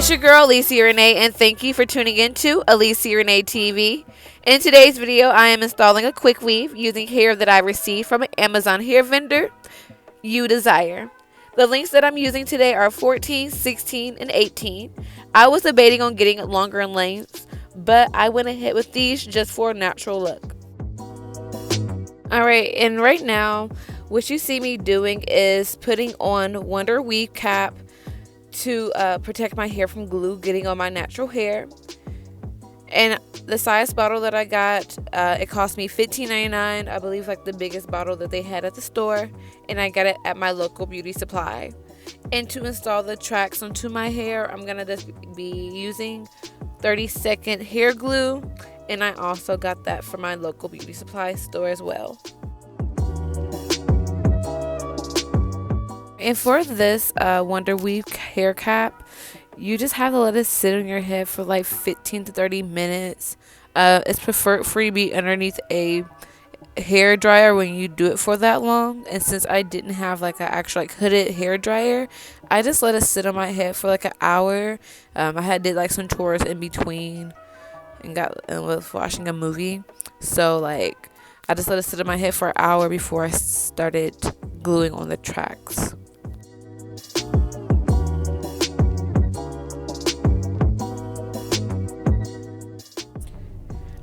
It's your girl, Alicia Renee, and thank you for tuning in to Alicia Renee TV. In today's video, I am installing a Quickweave using hair that I received from an Amazon hair vendor, UDesire. The links that I'm using today are 14, 16, and 18. I was debating on getting longer in lengths, but I went ahead with these just for a natural look. Alright, and right now, what you see me doing is putting on Wonder Weave cap to protect my hair from glue getting on my natural hair. And the size bottle that I got, it cost me $15.99. I believe like the biggest bottle that they had at the store, and I got it at my local beauty supply. And to install the tracks onto my hair, I'm gonna just be using 30-second hair glue, and I also got that from my local beauty supply store as well. And for this Wonder Weave hair cap, you just have to let it sit on your head for like 15 to 30 minutes. It's preferred for you to be underneath a hair dryer when you do it for that long. And since I didn't have like an actual like hooded hair dryer, I just let it sit on my head for like an hour. I did like some chores in between and was watching a movie, so like I just let it sit on my head for an hour before I started gluing on the tracks.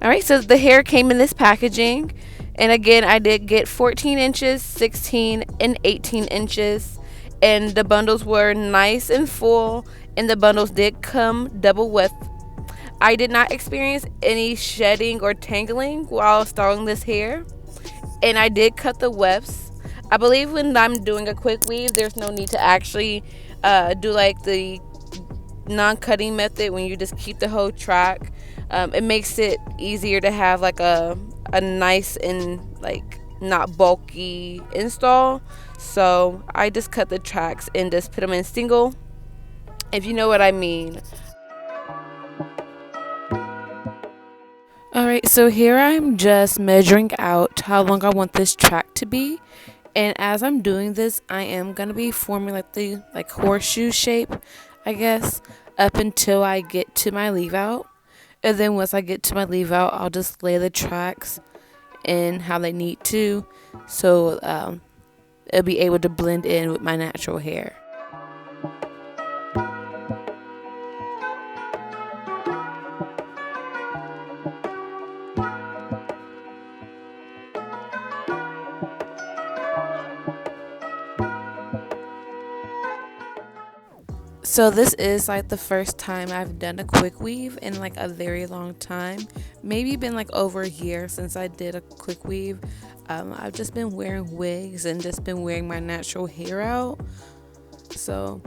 Alright, so the hair came in this packaging, and again I did get 14 inches, 16, and 18 inches, and the bundles were nice and full, and the bundles did come double width. I did not experience any shedding or tangling while styling this hair, and I did cut the wefts. I believe when I'm doing a quick weave, there's no need to actually do like the non-cutting method when you just keep the whole track. It makes it easier to have like a nice and like not bulky install. So I just cut the tracks and just put them in single, if you know what I mean. Alright, so here I'm just measuring out how long I want this track to be. And as I'm doing this, I am going to be forming like the horseshoe shape, I guess, up until I get to my leave out. And then once I get to my leave out, I'll just lay the tracks in how they need to, so it'll be able to blend in with my natural hair. So this is like the first time I've done a quick weave in like a very long time. Maybe been like over a year since I did a quick weave. I've just been wearing wigs and just been wearing my natural hair out. So,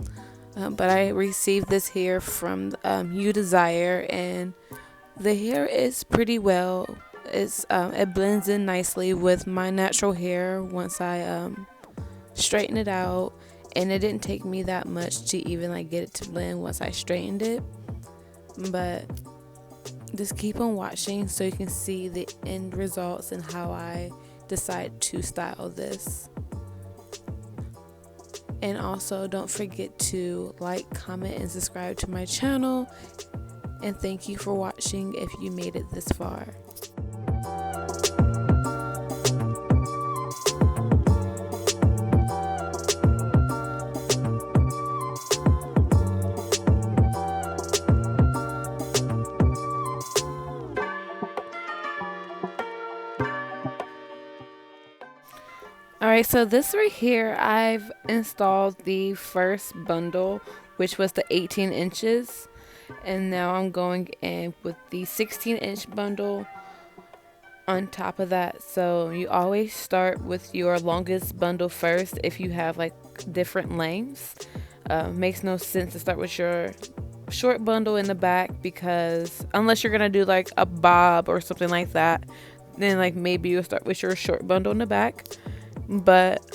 but I received this hair from UDesire, and the hair is pretty well. It blends in nicely with my natural hair once I straighten it out. And it didn't take me that much to even like get it to blend once I straightened it. But just keep on watching so you can see the end results and how I decide to style this. And also don't forget to like, comment, and subscribe to my channel. And thank you for watching if you made it this far. Alright, so this right here, I've installed the first bundle, which was the 18 inches. And now I'm going in with the 16-inch bundle on top of that. So you always start with your longest bundle first if you have like different lengths. Makes no sense to start with your short bundle in the back, because unless you're going to do like a bob or something like that, then like maybe you'll start with your short bundle in the back. But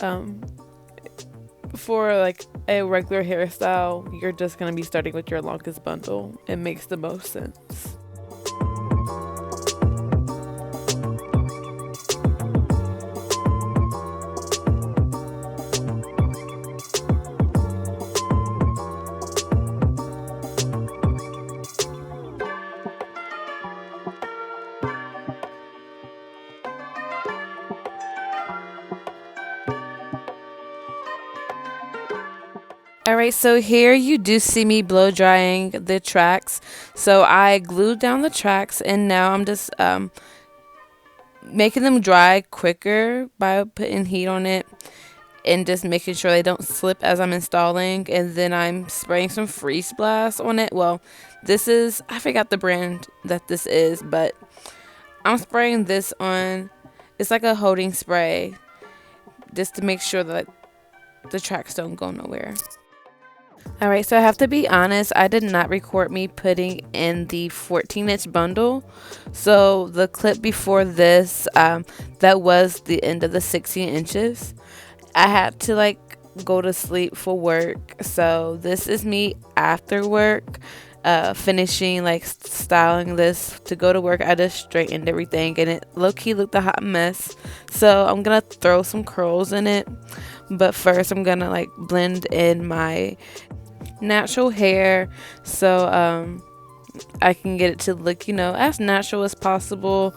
for like a regular hairstyle, you're just going to be starting with your longest bundle. It makes the most sense. All right, so here you do see me blow drying the tracks. So I glued down the tracks, and now I'm just making them dry quicker by putting heat on it and just making sure they don't slip as I'm installing. And then I'm spraying some freeze blast on it. Well, this is, I forgot the brand that this is, but I'm spraying this on. It's like a holding spray just to make sure that the tracks don't go nowhere. Alright, so I have to be honest, I did not record me putting in the 14-inch bundle. So the clip before this, that was the end of the 16 inches. I had to like go to sleep for work. So this is me after work, finishing like styling this to go to work. I just straightened everything and it low-key looked a hot mess. So I'm gonna throw some curls in it. But first I'm gonna like blend in my natural hair so I can get it to look, as natural as possible,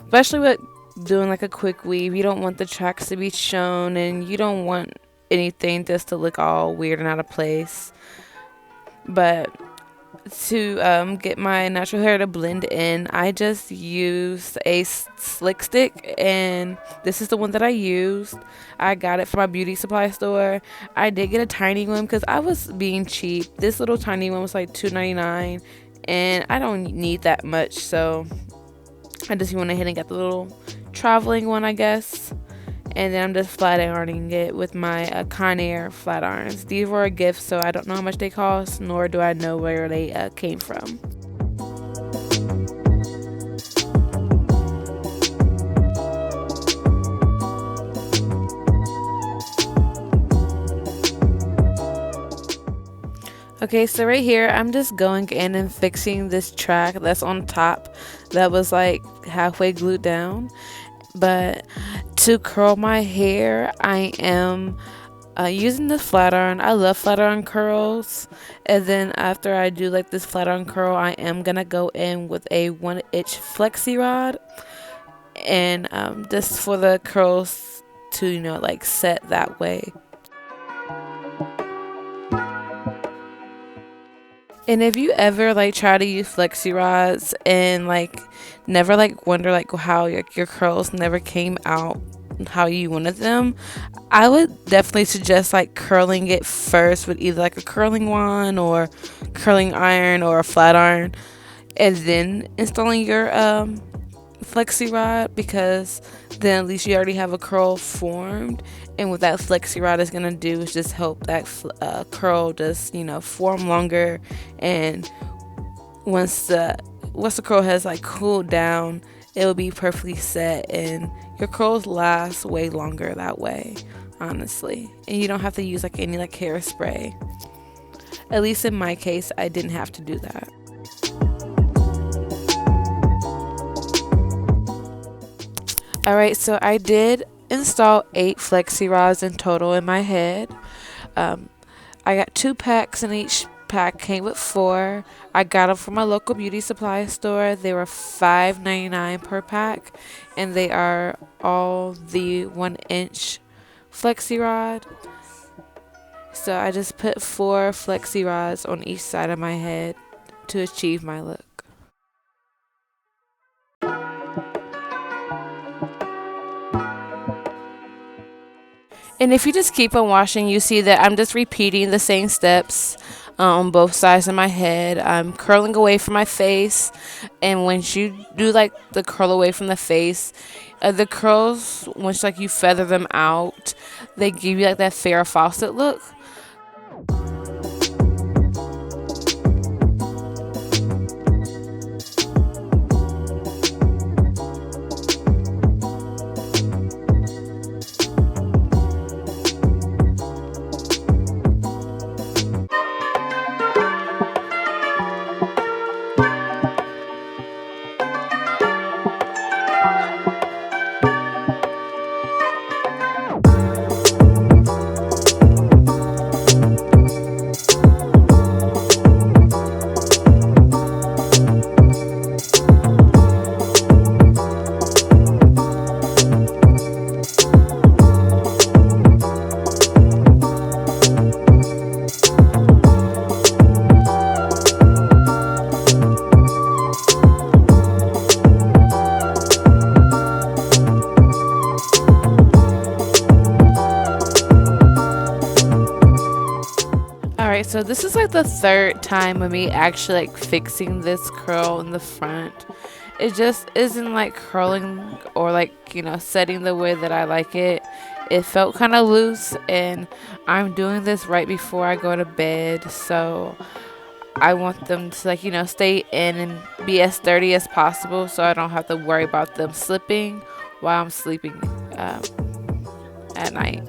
especially with doing like a quick weave. You don't want the tracks to be shown, and you don't want anything just to look all weird and out of place. But to get my natural hair to blend in, I just used a slick stick, and this is the one that I used. I got it from my beauty supply store. I did get a tiny one because I was being cheap. This little tiny one was like $2.99, and I don't need that much, so I just went ahead and got the little traveling one, I guess. And then I'm just flat ironing it with my Conair flat irons. These were a gift, so I don't know how much they cost, nor do I know where they came from. Okay, so right here, I'm just going in and fixing this track that's on top that was like halfway glued down. But to curl my hair, I am using the flat iron. I love flat iron curls. And then after I do like this flat iron curl, I am gonna go in with a 1-inch Flexi rod, and just for the curls to like set that way. And if you ever like try to use flexi rods and like never like wonder like how your curls never came out how you wanted them, I would definitely suggest like curling it first with either like a curling wand or curling iron or a flat iron, and then installing your flexi rod, because then at least you already have a curl formed. And what that flexi rod is gonna do is just help that curl just form longer. And once the curl has like cooled down, it'll be perfectly set, and your curls last way longer that way, honestly. And you don't have to use like any like hairspray. At least in my case, I didn't have to do that. Alright, so I did install 8 flexi rods in total in my head. I got 2 packs, and each pack came with 4. I got them from my local beauty supply store. They were $5.99 per pack, and they are all the 1-inch flexi rod. So I just put 4 flexi rods on each side of my head to achieve my look. And if you just keep on watching, you see that I'm just repeating the same steps on both sides of my head. I'm curling away from my face, and once you do like the curl away from the face, the curls, once like you feather them out, they give you like that Farrah Fawcett look. So this is like the third time of me actually like fixing this curl in the front. It just isn't like curling or like, setting the way that I like it. It felt kind of loose, and I'm doing this right before I go to bed, so I want them to like, stay in and be as sturdy as possible so I don't have to worry about them slipping while I'm sleeping at night.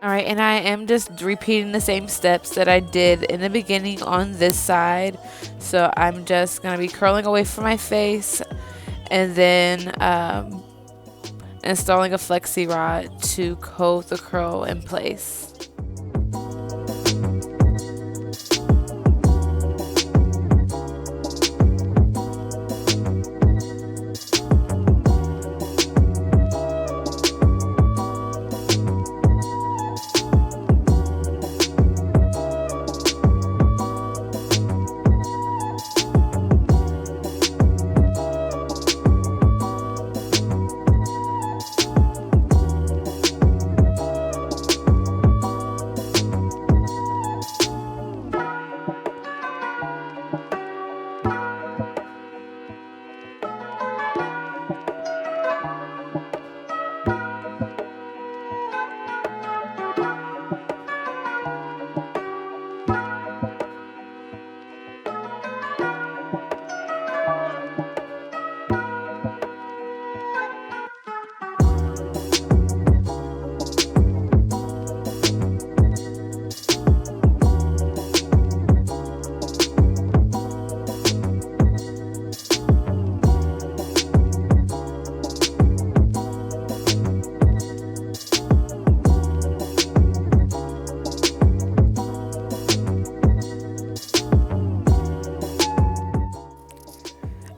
All right, and I am just repeating the same steps that I did in the beginning on this side. So I'm just going to be curling away from my face, and then installing a flexi rod to hold the curl in place.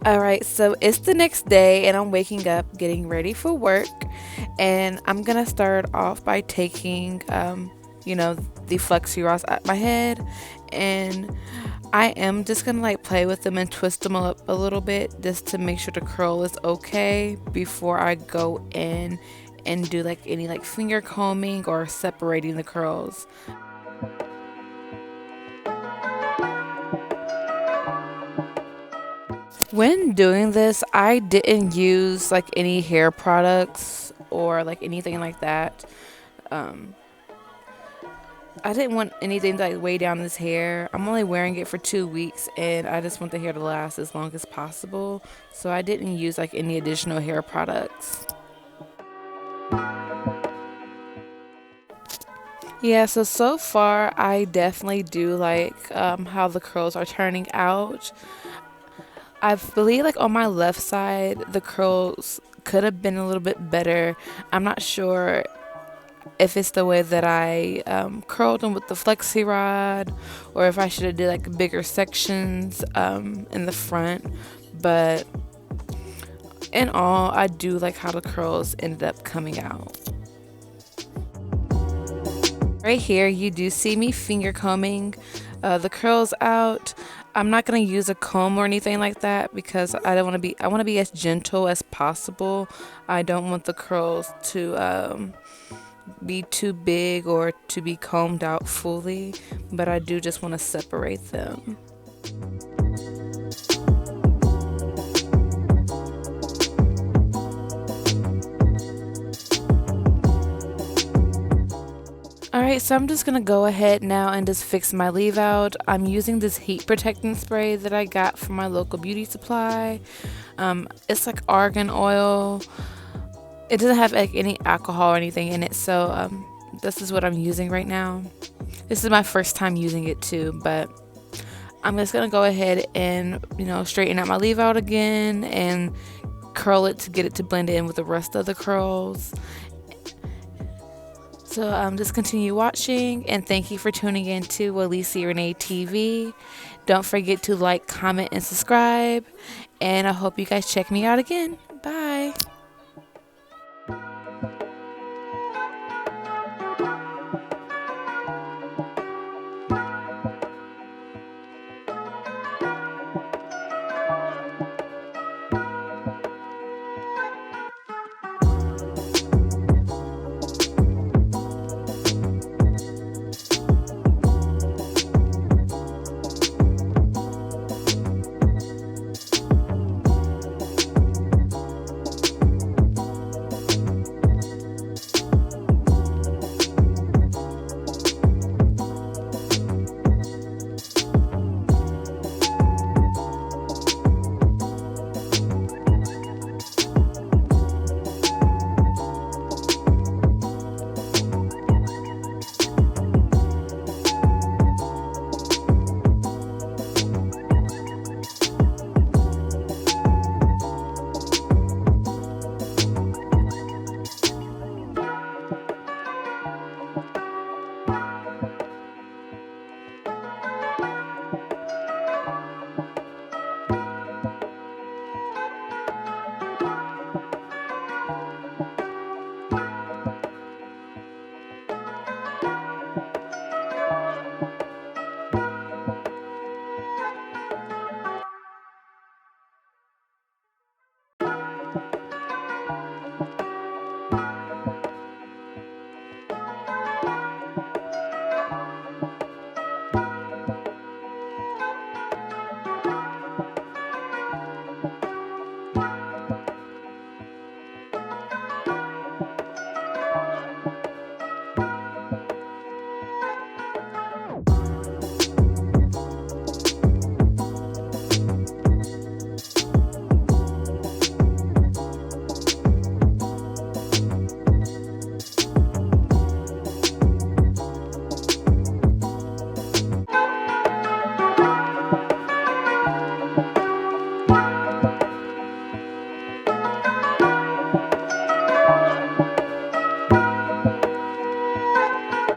All right, so it's the next day, and I'm waking up, getting ready for work, and I'm gonna start off by taking, the flexi rods at my head, and I am just gonna like play with them and twist them up a little bit just to make sure the curl is okay before I go in and do like any like finger combing or separating the curls. When doing this, I didn't use like any hair products or like anything like that. Um, I didn't want anything to like weigh down this hair. I'm only wearing it for 2 weeks, and I just want the hair to last as long as possible. So I didn't use like any additional hair products. Yeah, so far I definitely do like how the curls are turning out. I believe like on my left side the curls could have been a little bit better. I'm not sure if it's the way that I curled them with the flexi rod, or if I should have did like bigger sections in the front. But in all, I do like how the curls ended up coming out. Right here, you do see me finger combing the curls out. I'm not gonna use a comb or anything like that because I don't want to be. I want to be as gentle as possible. I don't want the curls to be too big or to be combed out fully, but I do just want to separate them. Alright, so I'm just going to go ahead now and just fix my leave out. I'm using this heat protectant spray that I got from my local beauty supply. It's like argan oil. It doesn't have like any alcohol or anything in it, so this is what I'm using right now. This is my first time using it too, but I'm just going to go ahead and, straighten out my leave out again and curl it to get it to blend in with the rest of the curls. So just continue watching, and thank you for tuning in to Walisi Renee TV. Don't forget to like, comment, and subscribe. And I hope you guys check me out again. Bye.